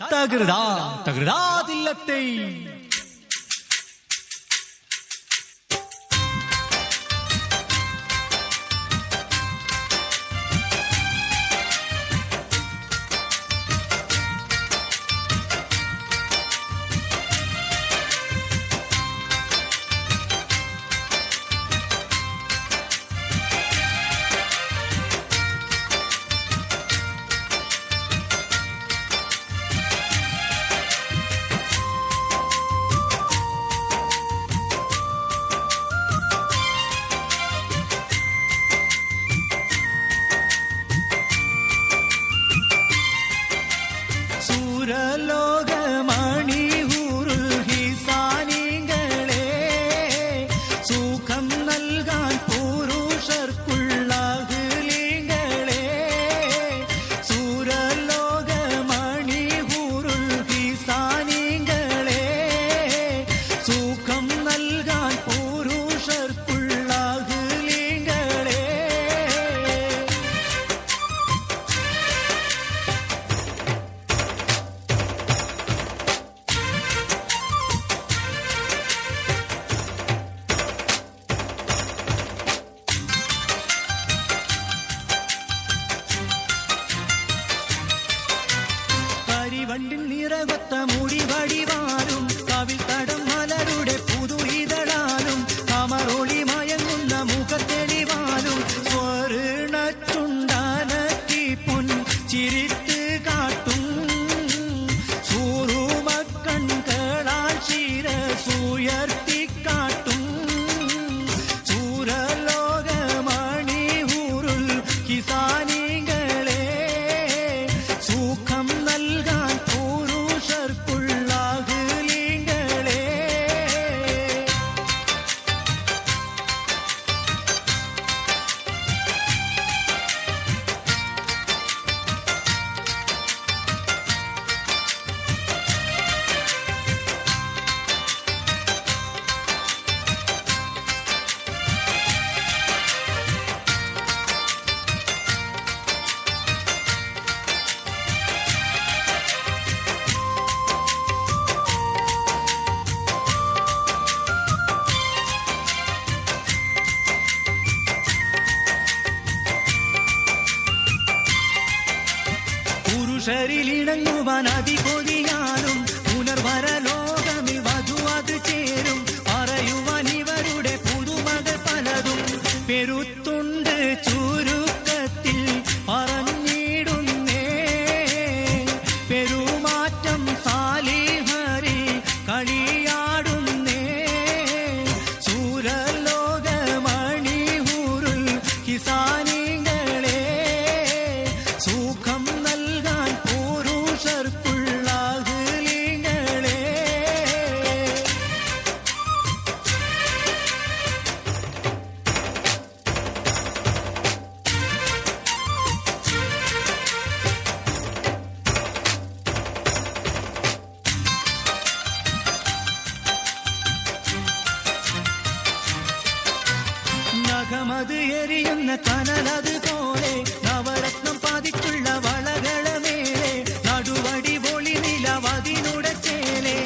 തകൃതാ തകൃതാതില്ലത്തെ വണ്ടിൻ നിറകൊത്ത മുടി വടിവാലും കവിൽ തടം മലരുടെ പുതുയിതളാലും കമറൊളി മയങ്ങുന്ന മുഖത്തെളിവാലും സ്വർണ ചുണ്ടാനക്കി പൊൻ ചിരിത്ത് കാട്ടും സൂറുമക്കൺകളാൽ ശിരസുയർത്തിക്കാട്ടും സൂരലോകമണി ഊരുൾ കിസാനികളെ സുഖം നൽകാൻ പുരുഷരിലിണങ്ങുവാൻ അതികൊതിയാലും പുനർവര ലോകമിൽ വധു അത് ചേരും പറയുവാൻ ഇവരുടെ പുതുമകൾ പലതും പെരുത്തുണ്ട് ചുരുക്കത്തിൽ പറഞ്ഞിടുന്നേ പെരുമാറ്റം സാലിഹരി കളിയാടുന്നേ സൂരലോകമണി ഊരുൾ കിസാനികളെ സുഖം നൽകാൻ നഖമത് എരിയുന്ന കനലത് പോലെ നവരത്നം പാതിച്ചുള്ള വളകളമേലെ നടുവടി പൊളി നിലവതിനുടച്ചേലെ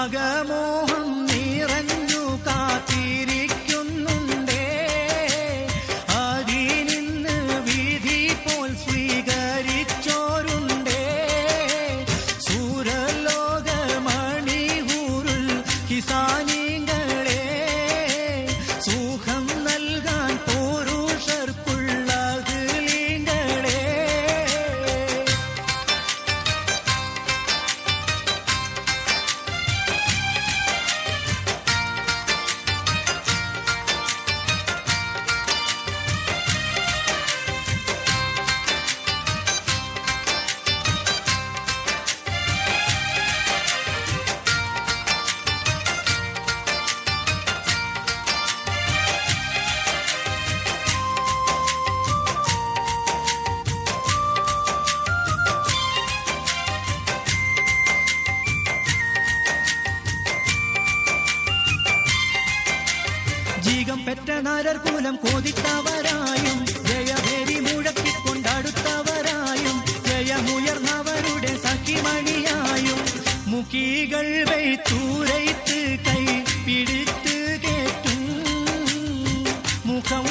അകമോഹം നിറഞ്ഞു കാത്തിരിക്കുന്നുണ്ടേ അതിനിന്ന് വിധി പോൽ സ്വീകരിച്ചോരുണ്ടേ സൂരലോകമണി ഊരുൾ കിസാനികളെ സുഖം നൽകാൻ പുരുഷർക്കുള്ള അഖിലിങ്ങളെ ജീകം പെറ്റ നാരർകൂലം കോതിത്തവരായും ജയഭേരി മുഴക്കിക്കൊണ്ടടുത്തവരായും ജയമുയർന്നവരുടെ സഖിമണിയായി മുഖികൾ വൈത്തൂരൈത്ത് കൈ പിടിത്ത് കേറ്റും മുഖം